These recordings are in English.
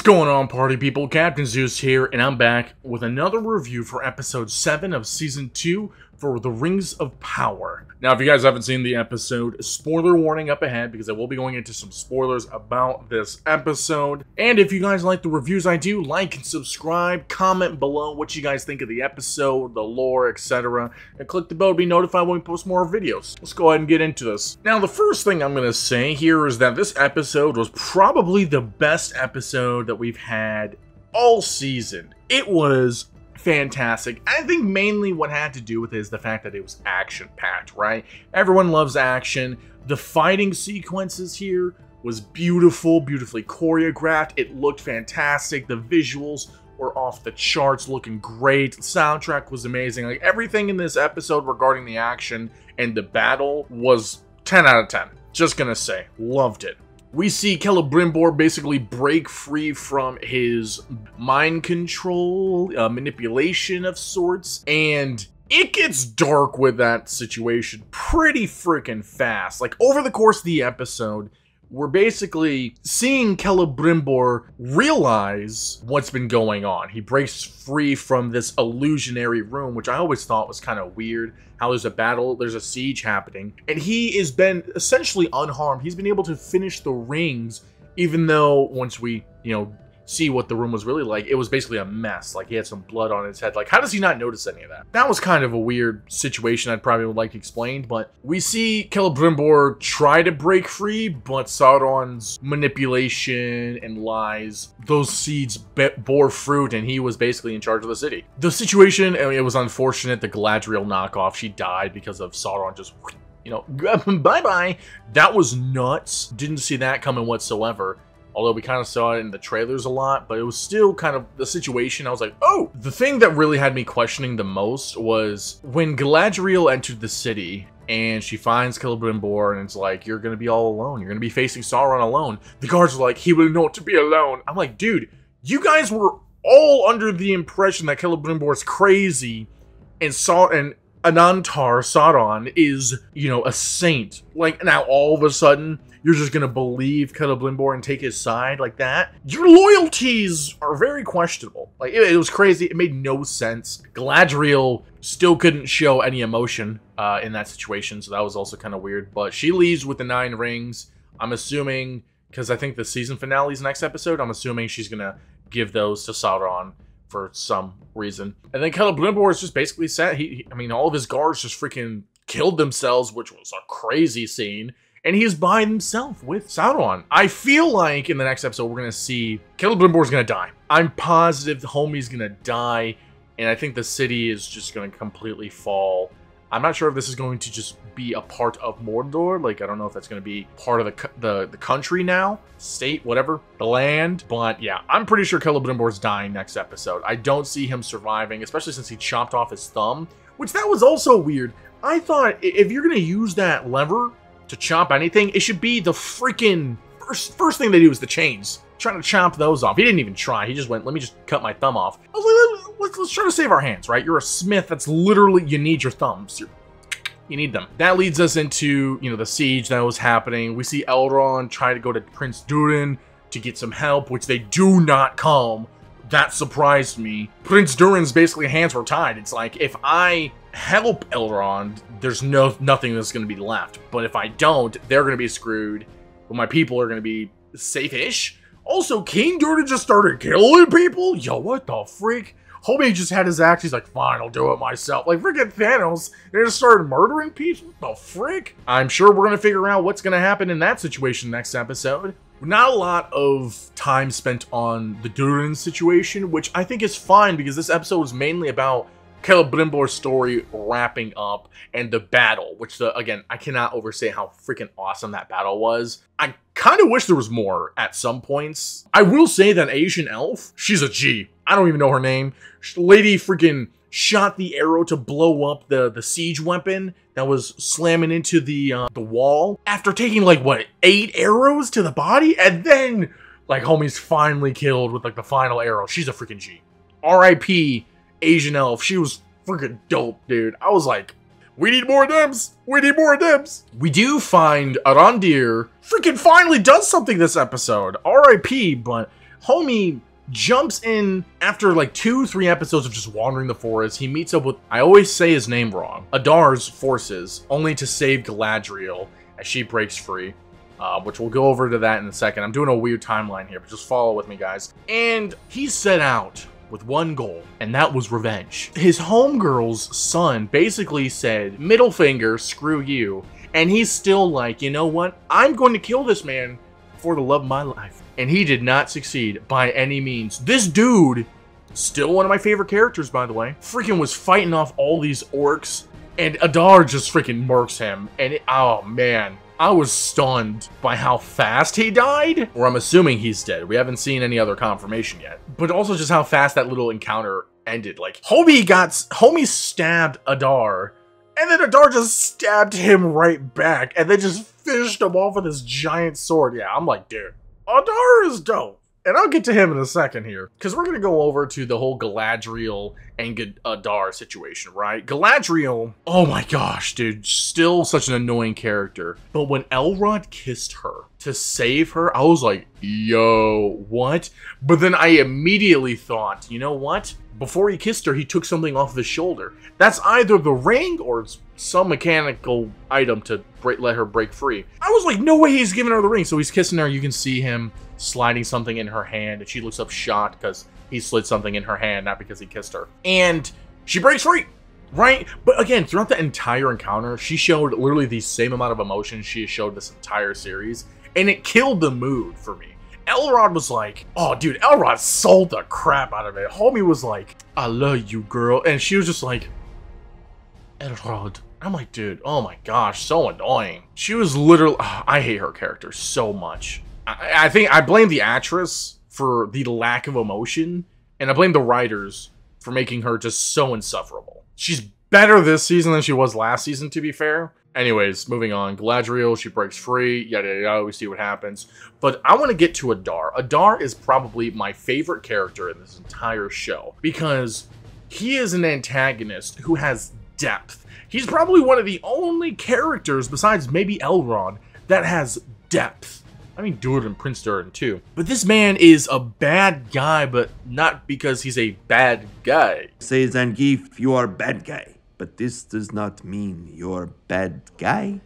going on, party people? Captain Zeus here, and I'm back with another review for episode 7 of season 2 for The Rings of Power. Now, if you guys haven't seen the episode, spoiler warning up ahead, because I will be going into some spoilers about this episode. And if you guys like the reviews I do, like and subscribe, comment below what you guys think of the episode, the lore, etc. And click the bell to be notified when we post more videos. Let's go ahead and get into this. Now, the first thing I'm going to say here is that this episode was probably the best episode that we've had all season. It was fantastic. I think mainly what had to do with it is the fact that it was action-packed, right? Everyone loves action. The fighting sequences here was beautiful, beautifully choreographed. It looked fantastic. The visuals were off the charts, looking great. The soundtrack was amazing. Like, everything in this episode regarding the action and the battle was 10 out of 10. Just gonna say, loved it. We see Celebrimbor basically break free from his mind control, manipulation of sorts, and it gets dark with that situation pretty freaking fast. Like, over the course of the episode, we're basically seeing Celebrimbor realize what's been going on. He breaks free from this illusionary room, which I always thought was kind of weird. How there's a battle, there's a siege happening, and he has been essentially unharmed. He's been able to finish the rings, even though once we, see what the room was really like, it was basically a mess. Like, he had some blood on his head. Like, how does he not notice any of that? That was kind of a weird situation I'd probably would like to explain, but we see Celebrimbor try to break free, but Sauron's manipulation and lies, those seeds bore fruit, and he was basically in charge of the city. The situation, I mean, it was unfortunate. The Galadriel knockoff, she died because of Sauron just, bye-bye. That was nuts. Didn't see that coming whatsoever. Although we kind of saw it in the trailers a lot, but it was still kind of the situation. I was like, oh! The thing that really had me questioning the most was when Galadriel entered the city and she finds Celebrimbor and it's like, you're going to be all alone. You're going to be facing Sauron alone. The guards are like, he will not be alone. I'm like, dude, you guys were all under the impression that Celebrimbor is crazy and Anantar, Sauron, is, a saint. Like, now all of a sudden, you're just gonna believe Celebrimbor and take his side like that? Your loyalties are very questionable. Like, it was crazy. It made no sense. Galadriel still couldn't show any emotion in that situation, so that was also kind of weird. But she leaves with the 9 rings. I'm assuming, because I think the season finale is next episode, I'm assuming she's gonna give those to Sauron for some reason. And then Celebrimbor is just basically set. All of his guards just freaking killed themselves, which was a crazy scene. And he's by himself with Sauron. I feel like in the next episode, we're going to see Celebrimbor's going to die. I'm positive the homie's going to die. And I think the city is just going to completely fall. I'm not sure if this is going to just be a part of Mordor. Like, I don't know if that's going to be part of the country now, state, whatever, the land. But yeah, I'm pretty sure Celebrimbor's dying next episode. I don't see him surviving, especially since he chopped off his thumb, which that was also weird. I thought if you're going to use that lever to chop anything, it should be the freaking first thing they do is the chains. Trying to chop those off. He didn't even try. He just went, let me just cut my thumb off. I was like, let's try to save our hands, right? You're a smith. That's literally, you need your thumbs. You need them. That leads us into, the siege that was happening. We see Elrond try to go to Prince Durin to get some help, which they do not come. That surprised me. Prince Durin's basically hands were tied. It's like, if I help Elrond, there's nothing that's going to be left. But if I don't, they're going to be screwed. But my people are going to be safe-ish. Also, King Durin just started killing people? Yo, what the freak? Homie just had his axe. He's like, fine, I'll do it myself. Like, freaking Thanos. They just started murdering people? What the frick? I'm sure we're going to figure out what's going to happen in that situation next episode. Not a lot of time spent on the Durin situation, which I think is fine because this episode is mainly about Celebrimbor's story wrapping up and the battle, which, again, I cannot overstate how freaking awesome that battle was. I kind of wish there was more at some points. I will say that Asian elf, she's a G. I don't even know her name. Lady freaking shot the arrow to blow up the siege weapon that was slamming into the wall after taking, like, what, 8 arrows to the body? And then, like, homie's finally killed with, like, the final arrow. She's a freaking G. R.I.P. Asian elf. She was freaking dope, dude. I was like, we need more of thems. We need more of thems. We do find Arondir freaking finally does something this episode. R.I.P. But Homie jumps in after like 2-3 episodes of just wandering the forest. He meets up with, I always say his name wrong, Adar's forces, only to save Galadriel as she breaks free. Which we'll go over to that in a second. I'm doing a weird timeline here, but just follow with me, guys. And he set out with one goal, and that was revenge. His homegirl's son basically said, middle finger, screw you. And he's still like, you know what? I'm going to kill this man for the love of my life. And he did not succeed by any means. This dude, still one of my favorite characters, by the way, freaking was fighting off all these orcs, and Adar just freaking murks him. And oh man, I was stunned by how fast he died. Or I'm assuming he's dead. We haven't seen any other confirmation yet. But also just how fast that little encounter ended. Like, homie stabbed Adar, and then Adar just stabbed him right back, and then just finished him off with his giant sword. Yeah, I'm like, dude, Adar is dope. And I'll get to him in a second here, because we're going to go over to the whole Galadriel and Adar situation, right? Galadriel, oh my gosh, dude, still such an annoying character. But when Elrond kissed her to save her, I was like, yo, what? But then I immediately thought, you know what? Before he kissed her, he took something off of his shoulder. That's either the ring or some mechanical item to let her break free. I was like, no way he's giving her the ring. So he's kissing her. You can see him sliding something in her hand, and she looks up shocked because he slid something in her hand, not because he kissed her. And she breaks free, right? But again, throughout the entire encounter, she showed literally the same amount of emotion she has showed this entire series, and it killed the mood for me. Elrond was like, oh dude, Elrond sold the crap out of it. Homie was like, I love you, girl. And she was just like, Elrond. I'm like, dude, oh my gosh, so annoying. She was literally, I hate her character so much. I think I blame the actress for the lack of emotion, and I blame the writers for making her just so insufferable. She's better this season than she was last season, to be fair. Anyways, moving on. Galadriel, she breaks free, yada yada yada, we see what happens. But I want to get to Adar. Adar is probably my favorite character in this entire show, because he is an antagonist who has depth. He's probably one of the only characters, besides maybe Elrond, that has depth. I mean, Durin, Prince Durin too. But this man is a bad guy, but not because he's a bad guy. Say Zangief, you are a bad guy. But this does not mean you're a bad guy.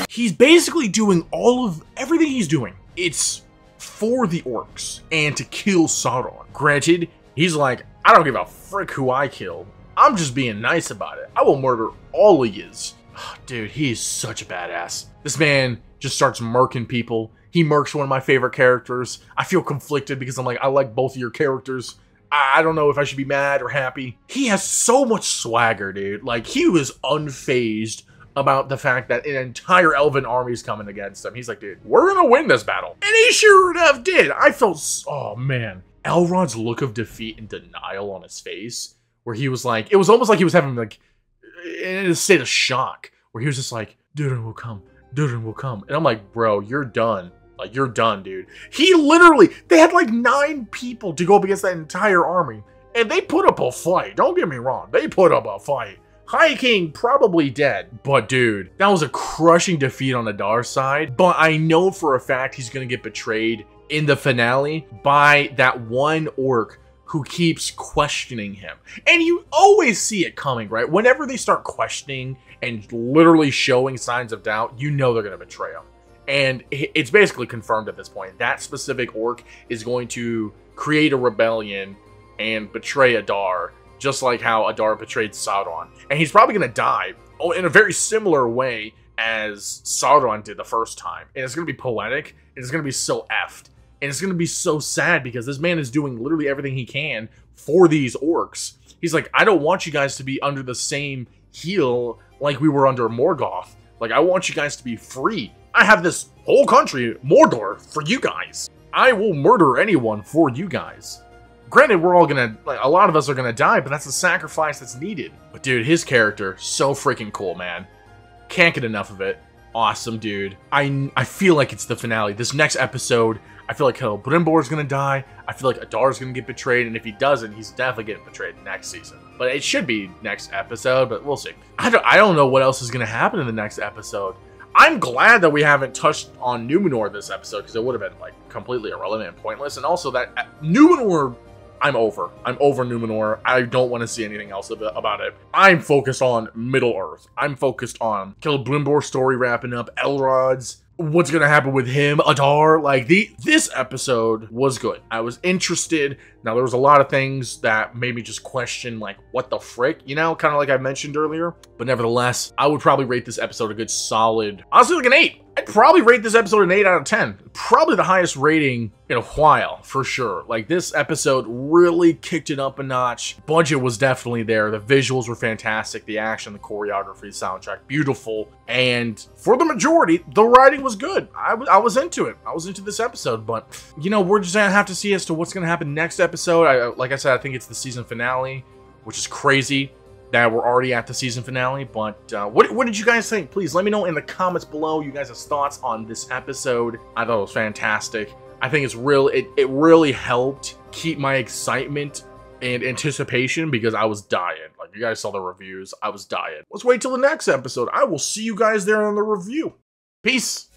He's basically doing everything he's doing. It's for the orcs and to kill Sauron. Granted, he's like, I don't give a frick who I kill. I'm just being nice about it. I will murder all of yous. Dude, he's such a badass. This man just starts murking people. He murks one of my favorite characters. I feel conflicted because I'm like, I like both of your characters. I don't know if I should be mad or happy. He has so much swagger, dude. Like, he was unfazed about the fact that an entire elven army is coming against him. He's like, dude, we're gonna win this battle. And he sure enough did. I felt, oh man. Elrond's look of defeat and denial on his face, where he was like, it was almost like he was having like, in a state of shock, where he was just like, Durin will come. Durin will come. And I'm like, bro, you're done. Like, you're done, dude. He literally, they had like 9 people to go up against that entire army. And they put up a fight. Don't get me wrong. They put up a fight. High King probably dead. But dude, that was a crushing defeat on Adar's side. But I know for a fact he's going to get betrayed in the finale by that one orc who keeps questioning him. And you always see it coming, right? Whenever they start questioning and literally showing signs of doubt, you know they're going to betray him. And it's basically confirmed at this point. That specific orc is going to create a rebellion and betray Adar, just like how Adar betrayed Sauron. And he's probably going to die in a very similar way as Sauron did the first time. And it's going to be poetic, and it's going to be so effed. And it's going to be so sad because this man is doing literally everything he can for these orcs. He's like, I don't want you guys to be under the same heel like we were under Morgoth. Like, I want you guys to be free. I have this whole country, Mordor, for you guys. I will murder anyone for you guys. Granted, we're all gonna, like, a lot of us are gonna die, but that's a sacrifice that's needed. But dude, his character, so freaking cool, man. Can't get enough of it. Awesome, dude. I feel like it's the finale. This next episode, I feel like Celebrimbor's gonna die. I feel like Adar's gonna get betrayed, and if he doesn't, he's definitely getting betrayed next season. But it should be next episode, but we'll see. I don't know what else is gonna happen in the next episode. I'm glad that we haven't touched on Numenor this episode, because it would have been like completely irrelevant and pointless. And also that Numenor, I'm over Numenor. I don't want to see anything else about it. I'm focused on Middle Earth. I'm focused on Celebrimbor's story wrapping up, Elrod's, what's gonna happen with him, Adar. Like, this episode was good. I was interested. Now, there was a lot of things that made me just question, like, what the frick, you know, kind of like I mentioned earlier. But nevertheless, I would probably rate this episode a good solid, honestly, like an 8. I'd probably rate this episode an 8 out of 10. Probably the highest rating in a while, for sure. Like, this episode really kicked it up a notch. Budget was definitely there. The visuals were fantastic. The action, the choreography, the soundtrack, beautiful. And for the majority, the writing was good. I was into it. I was into this episode. But, you know, we're just going to have to see as to what's going to happen next episode. Like I said, I think it's the season finale, which is crazy that we're already at the season finale. But what did you guys think? Please let me know in the comments below you guys' thoughts on this episode. I thought it was fantastic. I think it's it really helped keep my excitement and anticipation, because I was dying. Like, you guys saw the reviews. I was dying. Let's wait till the next episode. I will see you guys there on the review. Peace.